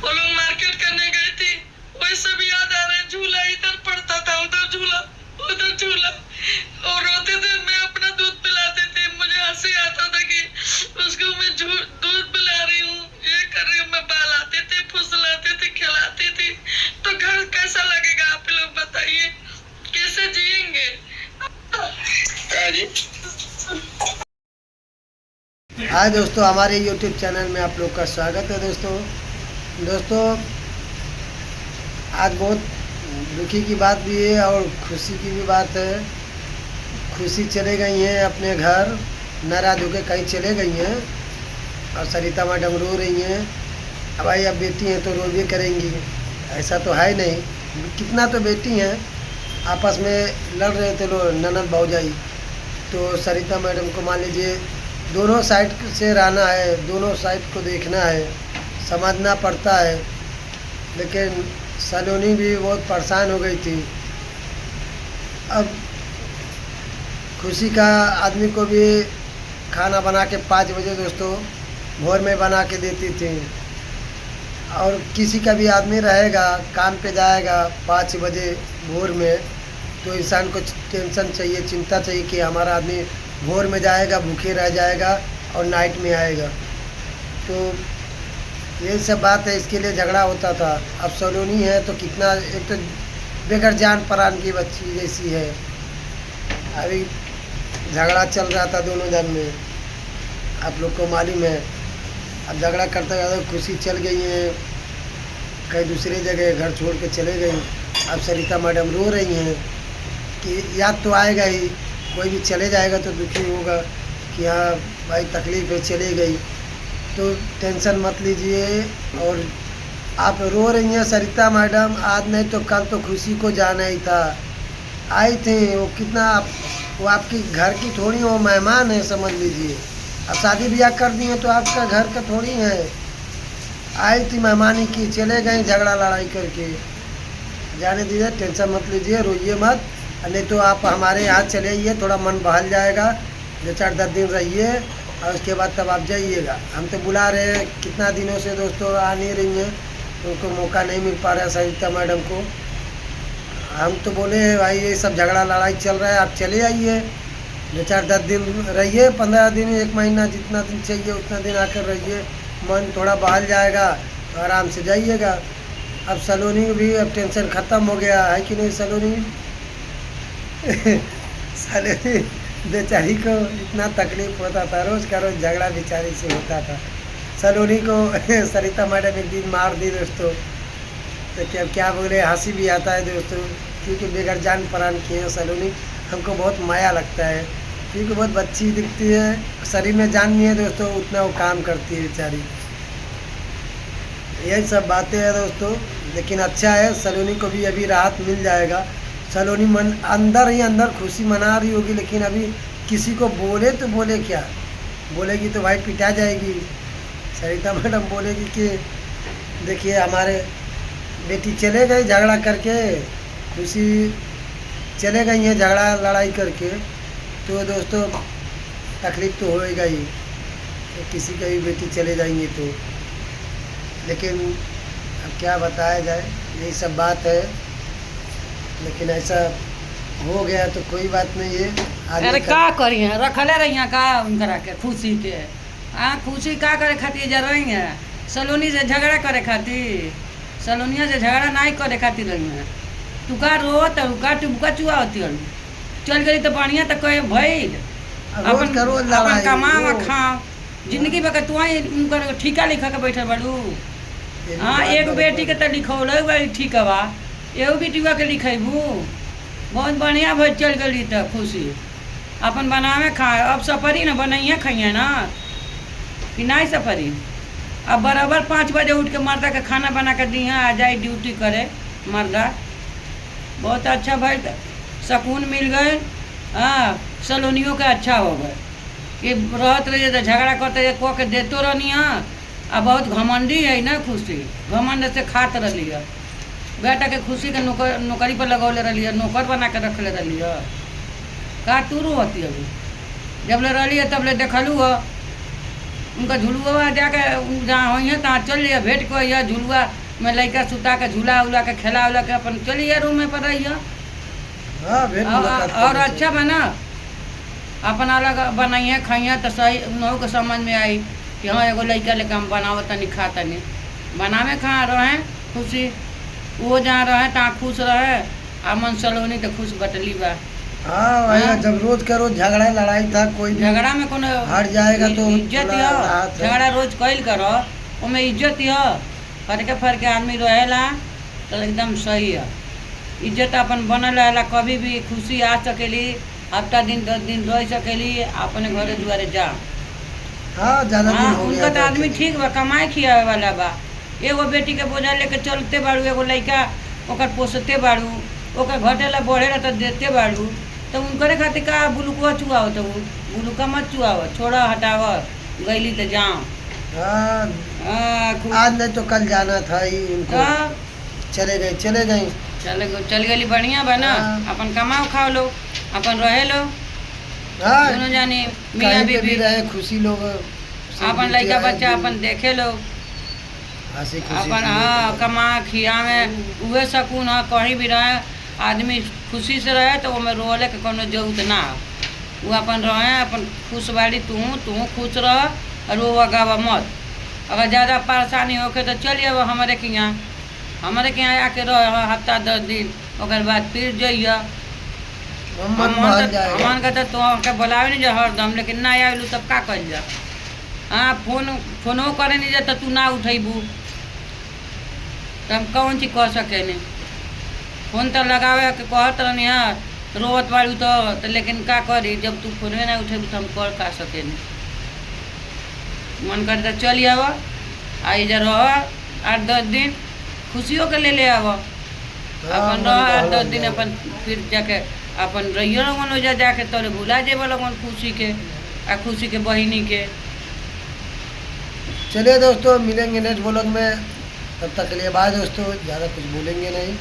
वो लोग मार्केट करने गई थी, वही सब याद आ रहा है। झूला इधर पड़ता था, उधर झूला, उधर झूला, और रोते थे। मैं अपना दूध पिलाती थी, मुझे हंसी आता था कि उसको मैं दूध पिला रही हूँ, ये कर रही हूँ। मैं बहलाती थी, फुसलाती थी, खिलाती थी। तो घर कैसा लगेगा आप लोग बताइए, कैसे जिएंगे? हाय दोस्तों, हमारे YouTube चैनल में आप लोग का स्वागत है। दोस्तों आज बहुत दुखी की बात भी है और खुशी की भी बात है। खुशी चले गई हैं अपने घर, नाराज होकर कहीं चले गई हैं, और सरिता मैडम रो रही हैं। अब भाई अब बेटी हैं तो रो भी करेंगी, ऐसा तो है नहीं। कितना तो बेटी हैं, आपस में लड़ रहे थे लोग ननद भौजाई। तो सरिता मैडम को मान लीजिए दोनों साइड से रहना है, दोनों साइड को देखना है, समझना पड़ता है। लेकिन सलोनी भी बहुत परेशान हो गई थी। अब खुशी का आदमी को भी खाना बना के 5 बजे दोस्तों भोर में बना के देती थी, और किसी का भी आदमी रहेगा काम पे जाएगा 5 बजे भोर में, तो इंसान को टेंशन चाहिए, चिंता चाहिए कि हमारा आदमी भोर में जाएगा, भूखे रह जाएगा और नाइट में आएगा। तो यही सब बात है, इसके लिए झगड़ा होता था। अब सलोनी है तो कितना, एक तो बेगर जान परान की बच्ची जैसी है। अभी झगड़ा चल रहा था दोनों जन में, आप लोग को मालूम है। अब झगड़ा करते करते खुशी चल गई है कहीं दूसरी जगह, घर छोड़ के चले गई। अब सरिता मैडम रो रही हैं कि याद तो आएगा ही, कोई भी चले जाएगा तो दुखी होगा कि हाँ भाई तकलीफ है, चली गई। तो टेंशन मत लीजिए। और आप रो रही हैं सरिता मैडम, आज नहीं तो कल तो खुशी को जाना ही था। आई थी वो, कितना वो आपकी घर की थोड़ी, वो मेहमान है समझ लीजिए। अब शादी ब्याह कर दी है तो आपका घर का थोड़ी है। आई थी मेहमानी की, चले गए झगड़ा लड़ाई करके। जाने दीजिए, टेंशन मत लीजिए, रोइए मत। नहीं तो आप हमारे यहाँ चले आइए, थोड़ा मन बहल जाएगा, 2-4-10 दिन रहिए और उसके बाद तब आप जाइएगा। हम तो बुला रहे हैं कितना दिनों से दोस्तों, आ नहीं रही हैं, उनको मौका नहीं मिल पा रहा है सरिता मैडम को। हम तो बोले भाई ये सब झगड़ा लड़ाई चल रहा है, आप चले आइए, 2-4-10 दिन रहिए, 15 दिन, 1 महीना, जितना दिन चाहिए उतना दिन आकर रहिए, मन थोड़ा बहल जाएगा तो आराम से जाइएगा। अब सलोनी भी अब टेंशन ख़त्म हो गया है कि नहीं सलोनी? सलोनी बेचारी को इतना तकलीफ होता था, रोज़ का रोज़ झगड़ा बेचारी से होता था। सलोनी को सरिता मैडम एक दिन मार दी दोस्तों। तो क्या बोले, हंसी भी आता है दोस्तों, क्योंकि बेगर जान परान की है सलोनी। हमको बहुत माया लगता है क्योंकि बहुत बच्ची दिखती है, शरीर में जान नहीं है दोस्तों, उतना वो काम करती है बेचारी। यही सब बातें हैं दोस्तों। लेकिन अच्छा है, सलोनी को भी अभी राहत मिल जाएगा। सलोनी मन अंदर ही अंदर खुशी मना रही होगी, लेकिन अभी किसी को बोले तो बोले क्या, बोलेगी तो भाई पिटा जाएगी। सरिता मैडम बोलेगी कि देखिए हमारे बेटी चले गई झगड़ा करके, खुशी चले गई हैं झगड़ा लड़ाई करके, तो दोस्तों तकलीफ तो होएगा ही, तो किसी का भी बेटी चले जाएंगे तो। लेकिन अब क्या बताया जाए, यही सब बात है। लेकिन ऐसा हो गया तो कोई बात नहीं है। अरे का करिए, रखले रही का उनकरा के खुशी के, खुशी का करे खातिर जा रही हैं सलोनी से झगड़ा करे खातिर, सलोनिया से झगड़ा नहीं करे खातिर रही हैं। तू का रो का टुबका चुआ होती चल गई तो बढ़िया तो कहे भाई अपन कमाओ खाओ जिंदगी में तू उनकर ठीका लिखा के बैठे बड़ू। हाँ, एक बेटी के तो लिखौल ठीक बा, एगो बेटिया के लिखेबू, बहुत बढ़िया भाई चल गई तो खुशी अपन बनावे खाए। अब सफरी ना बनाइए खाइए ना कि नहीं सफरी। अब बराबर 5 बजे उठ के मर्दा के खाना बना के दी, आ जाए ड्यूटी करे मर्दा। बहुत अच्छा भाई, सुकून मिल गए। हाँ, सलोनियों का अच्छा हो गए कि रहत रहिए तो झगड़ा करते कह के देते रहनी। अब बहुत घमंडी है ना खुशी, घमंड से खात रही है। बेटा के खुशी के नौकरी पर लगौले रही, नौकर बना के रख ले रही। का तू होती अभी जब ले रही है तब ले देखलू हो उनका झुलुआ जाके जहाँ हुई है तहाँ चल जाइए, भेंट को यह झुलुआ में लड़का सुता के झूला उला के खेला उला के अपन चलिए रूम में पर रहिए। हाँ भेंट मुलाकात और करना अच्छा बना अपन अलग बनाइए खाइए तो सही उन्हों को समझ में आई कि हाँ एगो लड़का लेकर हम बनाव तनी खा तनी बनावे कहाँ रहे खुशी, वो जहाँ रहे तहाँ खुश रहे। अमन सलोनी तो खुश बटली बा। हाँ वही हाँ। जब रोज का रोज झगड़ा लड़ाई था कोई भी झगड़ा में कोनो हट जाएगा तो इज्जत थोड़ा ह, राहत है। झगड़ा रोज कैल करो ओमे इज्जत ह, फरके फरके आदमी रहेला तो एकदम सही है। इज्जत अपन बनल रहेला, कभी भी खुशी आ सकेली, हफ्ता दिन 10 दिन रह सकेली, अपने घरे दुआरे जा। हाँ ज्यादा दिन हाँ हो उनका तो गया आदमी ठीक बा, कमाए खियावे वाला बा। एगो बेटी के बोझा लेके चलते बाड़ू, एगो लड़का ओकर पोसते बाड़ू, ओकर घटेला बढ़ेला तो देते बाड़ू, तो उनकरे खातिर का बुलुकवा चुआव, तो बुलुका मत चुआव, छोड़ा हटाव, गईली तो जाओ। हाँ आज नहीं तो कल जाना था ही उनको, चले गए चल गई बढ़िया बा ना। हाँ। अपन कमाओ खाओ लो, अपन रहे लो हाँ दोनों जानी मियाँ कहीं पे भी बीबी, रहे खुशी लोग अपन लड़का बच्चा अपन देखे लो, हंसी खुशी अपन हाँ कमा खियावे उहे सकून है। कहीं भी रहे आदमी खुशी से रहे तो ओमे रोले के कोनो जरूरत ना हो। वो अपन रहे अपन खुश बाड़ी, तू खुश रह और रोवा गावा मत। अगर ज़्यादा परेशानी होके तो चलिए वो हमारे के यहाँ आके रह हफ्ता 10 दिन, ओकर बाद फिर जइया। मन बहल जाएगा। हमन का तो के बोलावे नहीं जा हरदम, लेकिन ना आइलू तब का कल जा। हाँ फोनो करे नहीं जा तो तू ना उठेबू तो हम कौन चीज कह सके नहीं। फोन तो लगावे के कहत रहनी है रोवत बाड़ू तो लेकिन का करी, जब तू फोनवे ना उठेबू तो हम कर का सके नहीं। मन करे तो चली आव, आई जा रह 8-10 दिन, खुशियों के ले आव, अपन रह 8-10 दिन, अपन फिर जाके अपन रहियो लगन हो जाके तोरे भुला जेब लगन खुशी के आ खुशी के बहिनी के। चलिए दोस्तों मिलेंगे नेक्स्ट ब्लॉग में, तब तक के लिए बाय दोस्तों, ज़्यादा कुछ बोलेंगे नहीं।